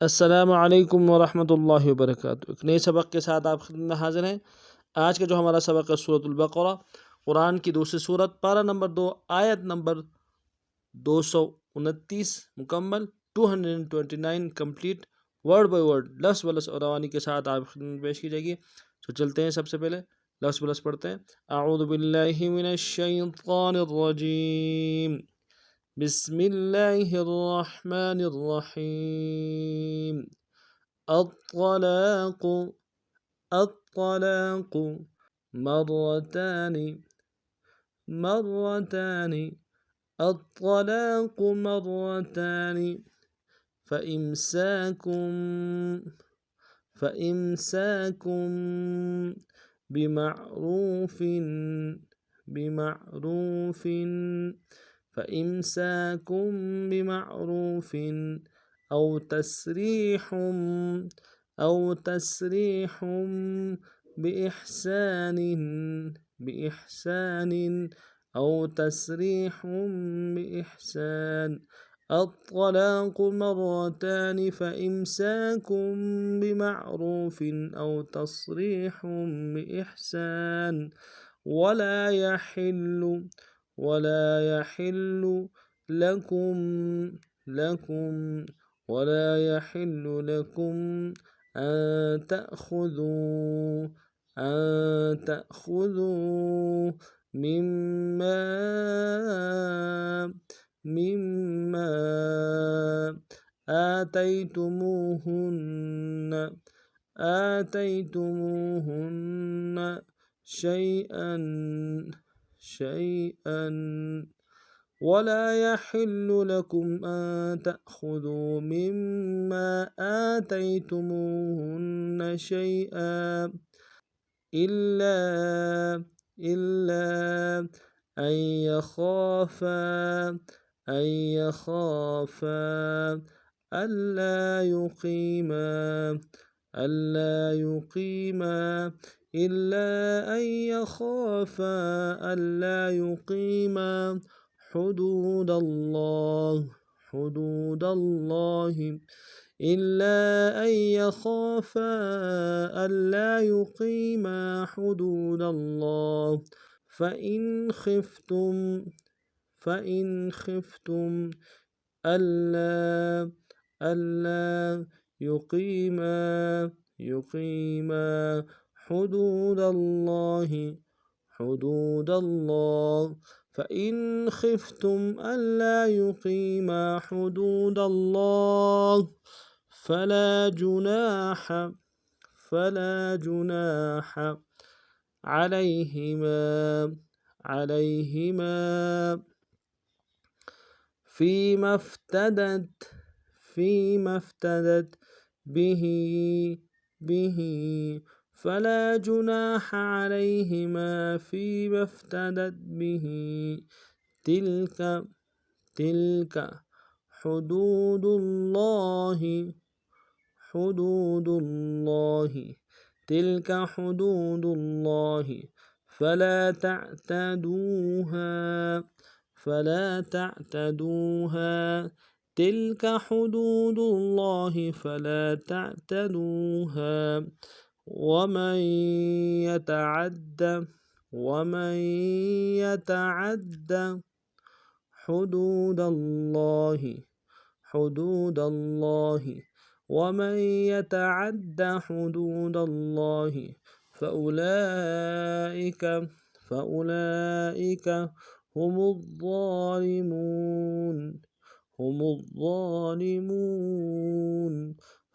السلام علیکم ورحمۃ اللہ وبرکاتہ۔ ایک نئے سبق کے ساتھ آپ خدمت میں حاضر ہیں۔ آج کا جو ہمارا سبق ہے سورۃ البقرہ، قرآن کی دوسری سورت، پارہ نمبر 2، آیت نمبر 229 مکمل، 229 کمپلیٹ، ورڈ بائی ورڈ، لفظ بلفظ اور روانی کے ساتھ آپ خدمت میں پیش کی جائے گی۔ تو چلتے ہیں، سب سے پہلے لفظ بلفظ پڑھتے ہیں۔ اعوذ باللہ من الشیطان الرجیم، بسم اللہ الرحمن الرحیم۔ الطلاق الطلاق مرتان مرتان الطلاق مرتان فإمساكم بمعروف بمعروف فإمساكم بمعروف أو تسريح بإحسان أو تسريح بإحسان. الطلاق مرتان فإمساكم بمعروف أو تصريح بإحسان. ولا يحل لكم أن تأخذوا مما آتيتموهن شيئا. ولا يحل لكم أن تأخذوا مما آتيتموهن شيئا إلا أن يخافا ألا يقيما حدود الله فإن خفتم ألا يقيما حدود الله فإن خفتم ألا يقيما حدود الله فلا جناح عليهما فيما افتدت به. فلا جناح عليهما فيما افتدت به. تلك حدود الله فلا تعتدوها. تلك حدود الله فلا تعتدوها. ومن يتعد حدود الله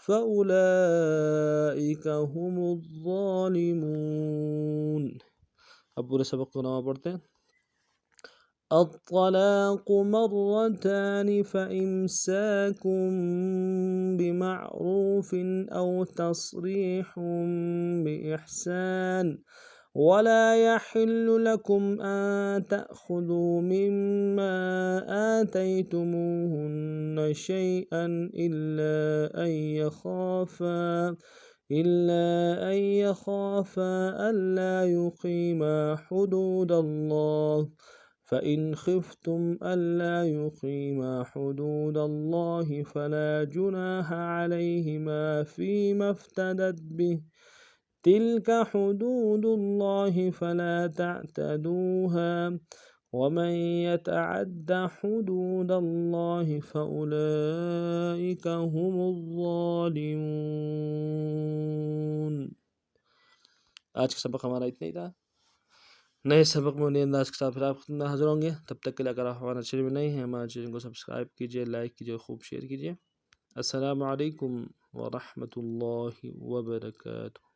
فأولئك هم الظالمون. اب پورے سبق کو نام پڑھتے ہیں۔ الطلاق مرتان فإمساكم بمعروف أو تصريح بإحسان. ولا يحل لكم أن تأخذوا مما آتيتموهن شيئا إلا أن يخافا ألا يقيما حدود الله فإن خفتم ألا يقيما حدود الله فلا جناح عليهما فيما افتدت به تلك حدود الله فلا تعتدوها ومن يتعد حدود الله فأولئك هم الظالمون. آج کا سبق ہمارا اتنا ہی تھا. نئے سبق میں نئے انداز کے ساتھ پھر آپ حاضر ہوں گے. تب تک کے لیے اگر آپ ہمارے چینل میں نہیں ہیں ہمارے چینل کو سبسکرائب کیجیے، لائک کیجیے، خوب شیئر کیجیے. السلام علیکم ورحمۃ اللہ وبرکاتہ.